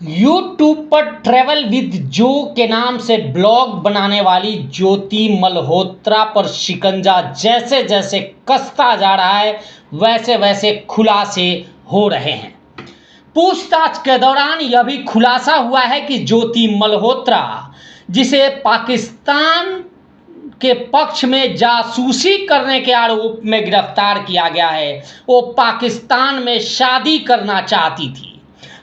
YouTube पर travel with जो के नाम से ब्लॉग बनाने वाली ज्योति मल्होत्रा पर शिकंजा जैसे जैसे कसता जा रहा है वैसे वैसे खुलासे हो रहे हैं। पूछताछ के दौरान यह भी खुलासा हुआ है कि ज्योति मल्होत्रा, जिसे पाकिस्तान के पक्ष में जासूसी करने के आरोप में गिरफ्तार किया गया है, वो पाकिस्तान में शादी करना चाहती थी।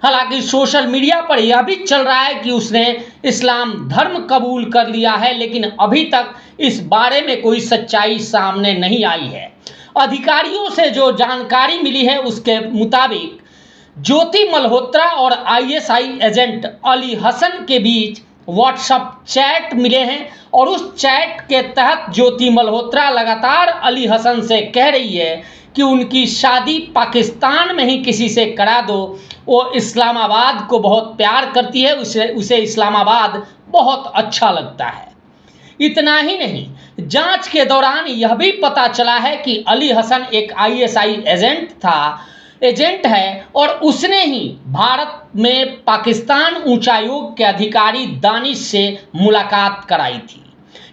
हालांकि सोशल मीडिया पर यह भी चल रहा है कि उसने इस्लाम धर्म कबूल कर लिया है, लेकिन अभी तक इस बारे में कोई सच्चाई सामने नहीं आई है। अधिकारियों से जो जानकारी मिली है उसके मुताबिक ज्योति मल्होत्रा और आईएसआई एजेंट अली हसन के बीच व्हाट्सएप चैट मिले हैं और उस चैट के तहत ज्योति मल्होत्रा लगातार अली हसन से कह रही है कि उनकी शादी पाकिस्तान में ही किसी से करा दो। वो इस्लामाबाद को बहुत प्यार करती है, उसे इस्लामाबाद बहुत अच्छा लगता है। इतना ही नहीं, जांच के दौरान यह भी पता चला है कि अली हसन एक आईएसआई एजेंट है और उसने ही भारत में पाकिस्तान उच्चायोग के अधिकारी दानिश से मुलाकात कराई थी।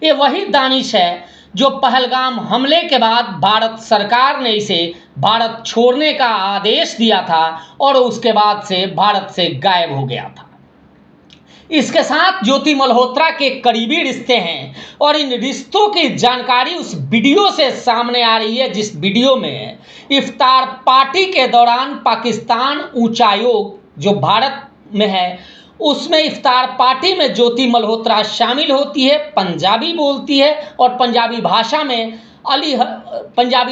ये वही दानिश है जो पहलगाम हमले के बाद भारत सरकार ने इसे भारत छोड़ने का आदेश दिया था और उसके बाद से भारत से गायब हो गया था। इसके साथ ज्योति मल्होत्रा के करीबी रिश्ते हैं और इन रिश्तों की जानकारी उस वीडियो से सामने आ रही है जिस वीडियो में इफ्तार पार्टी के दौरान पाकिस्तान उच्चायोग जो भारत में है उसमें इफ्तार पार्टी में ज्योति मल्होत्रा शामिल होती है, पंजाबी बोलती है और पंजाबी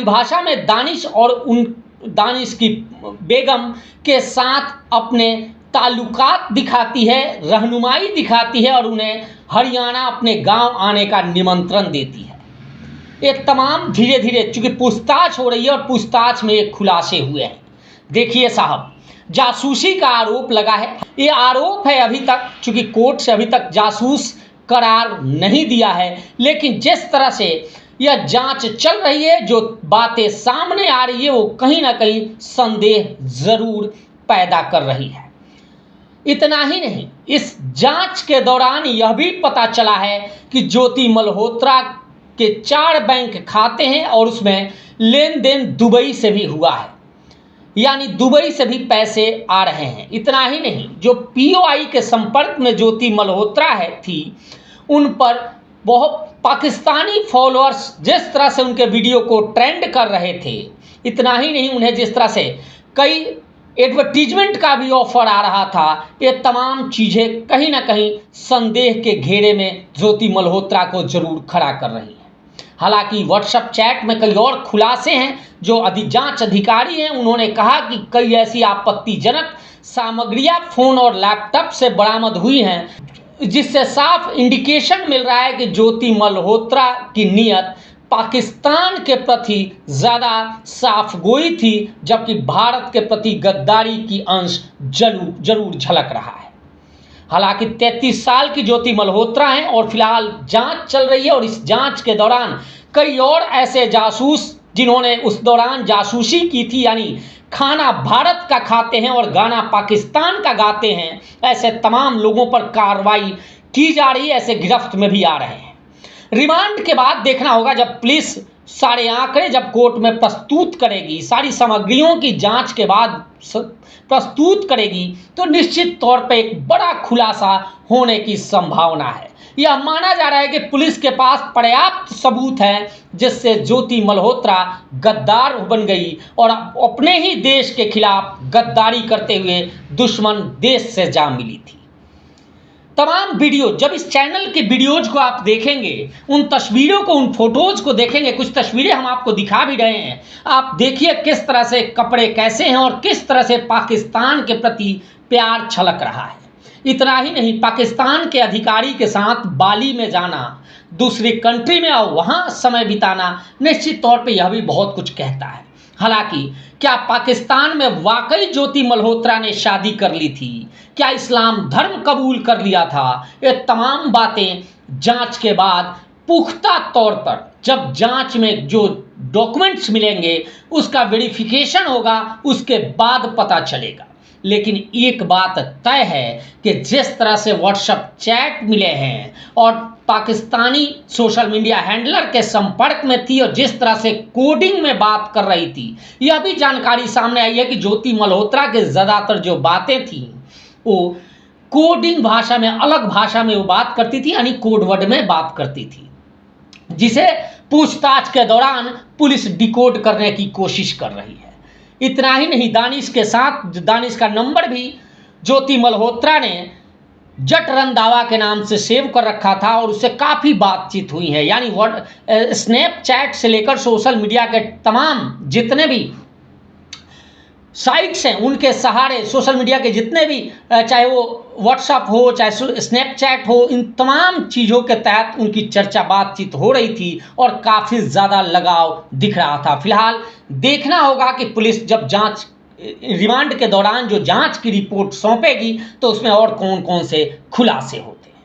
भाषा में दानिश और उन दानिश की बेगम के साथ अपने ताल्लुकात दिखाती है, रहनुमाई दिखाती है और उन्हें हरियाणा अपने गांव आने का निमंत्रण देती है। ये तमाम धीरे धीरे चूँकि पूछताछ हो रही है और पूछताछ में ये खुलासे हुए हैं। देखिए साहब, जासूसी का आरोप लगा है। ये आरोप है, अभी तक चूँकि कोर्ट से अभी तक जासूस करार नहीं दिया है, लेकिन जिस तरह से यह जांच चल रही है, जो बातें सामने आ रही है वो कहीं ना कहीं संदेह जरूर पैदा कर रही है। इतना ही नहीं, इस जांच के दौरान यह भी पता चला है कि ज्योति मल्होत्रा के 4 बैंक खाते हैं और उसमें लेन देन दुबई से भी हुआ है, यानी दुबई से भी पैसे आ रहे हैं। इतना ही नहीं, जो पीओआई के संपर्क में ज्योति मल्होत्रा थी, उन पर बहुत पाकिस्तानी फॉलोअर्स जिस तरह से उनके वीडियो को ट्रेंड कर रहे थे, इतना ही नहीं, उन्हें जिस तरह से कई एडवर्टीजमेंट का भी ऑफर आ रहा था, ये तमाम चीज़ें कहीं ना कहीं संदेह के घेरे में ज्योति मल्होत्रा को जरूर खड़ा कर रही हैं। हालांकि व्हाट्सएप चैट में कई और खुलासे हैं। जो जांच अधिकारी हैं उन्होंने कहा कि कई ऐसी आपत्तिजनक सामग्रियां फ़ोन और लैपटॉप से बरामद हुई हैं, जिससे साफ इंडिकेशन मिल रहा है कि ज्योति मल्होत्रा की नीयत पाकिस्तान के प्रति ज़्यादा साफगोई थी, जबकि भारत के प्रति गद्दारी की अंश जरूर झलक रहा है। हालांकि 33 साल की ज्योति मल्होत्रा हैं और फिलहाल जांच चल रही है और इस जांच के दौरान कई और ऐसे जासूस जिन्होंने उस दौरान जासूसी की थी, यानी खाना भारत का खाते हैं और गाना पाकिस्तान का गाते हैं, ऐसे तमाम लोगों पर कार्रवाई की जा रही है, ऐसे गिरफ्त में भी आ रहे हैं। रिमांड के बाद देखना होगा, जब पुलिस सारे आंकड़े जब कोर्ट में प्रस्तुत करेगी, सारी सामग्रियों की जांच के बाद प्रस्तुत करेगी, तो निश्चित तौर पे एक बड़ा खुलासा होने की संभावना है। यह माना जा रहा है कि पुलिस के पास पर्याप्त सबूत है जिससे ज्योति मल्होत्रा गद्दार बन गई और अपने ही देश के खिलाफ गद्दारी करते हुए दुश्मन देश से जा मिली थी। तमाम वीडियो, जब इस चैनल के वीडियोज को आप देखेंगे, उन तस्वीरों को, उन फोटोज को देखेंगे, कुछ तस्वीरें हम आपको दिखा भी रहे हैं, आप देखिए किस तरह से कपड़े कैसे हैं और किस तरह से पाकिस्तान के प्रति प्यार छलक रहा है। इतना ही नहीं, पाकिस्तान के अधिकारी के साथ बाली में जाना, दूसरी कंट्री में और वहाँ समय बिताना, निश्चित तौर पे यह भी बहुत कुछ कहता है। हालांकि क्या पाकिस्तान में वाकई ज्योति मल्होत्रा ने शादी कर ली थी, क्या इस्लाम धर्म कबूल कर लिया था, ये तमाम बातें जांच के बाद पुख्ता तौर पर, जब जांच में जो डॉक्यूमेंट्स मिलेंगे उसका वेरिफिकेशन होगा, उसके बाद पता चलेगा। लेकिन एक बात तय है कि जिस तरह से व्हाट्सएप चैट मिले हैं और पाकिस्तानी सोशल मीडिया हैंडलर के संपर्क में थी और जिस तरह से कोडिंग में बात कर रही थी, यह भी जानकारी सामने आई है कि ज्योति मल्होत्रा के ज़्यादातर जो बातें थी वो कोडिंग भाषा में, अलग भाषा में वो बात करती थी, यानी कोडवर्ड में बात करती थी, जिसे पूछताछ के दौरान पुलिस डिकोड करने की कोशिश कर रही है। इतना ही नहीं, दानिश के साथ दानिश का नंबर भी ज्योति मल्होत्रा ने जट रंधावा के नाम से सेव कर रखा था और उससे काफ़ी बातचीत हुई है। यानी स्नैपचैट से लेकर सोशल मीडिया के तमाम जितने भी साइट्स हैं उनके सहारे सोशल मीडिया के जितने भी, चाहे वो व्हाट्सएप हो चाहे स्नैपचैट हो, इन तमाम चीज़ों के तहत उनकी चर्चा बातचीत हो रही थी और काफ़ी ज़्यादा लगाव दिख रहा था। फिलहाल देखना होगा कि पुलिस जब जांच रिमांड के दौरान जो जांच की रिपोर्ट सौंपेगी तो उसमें और कौन कौन से खुलासे होते हैं।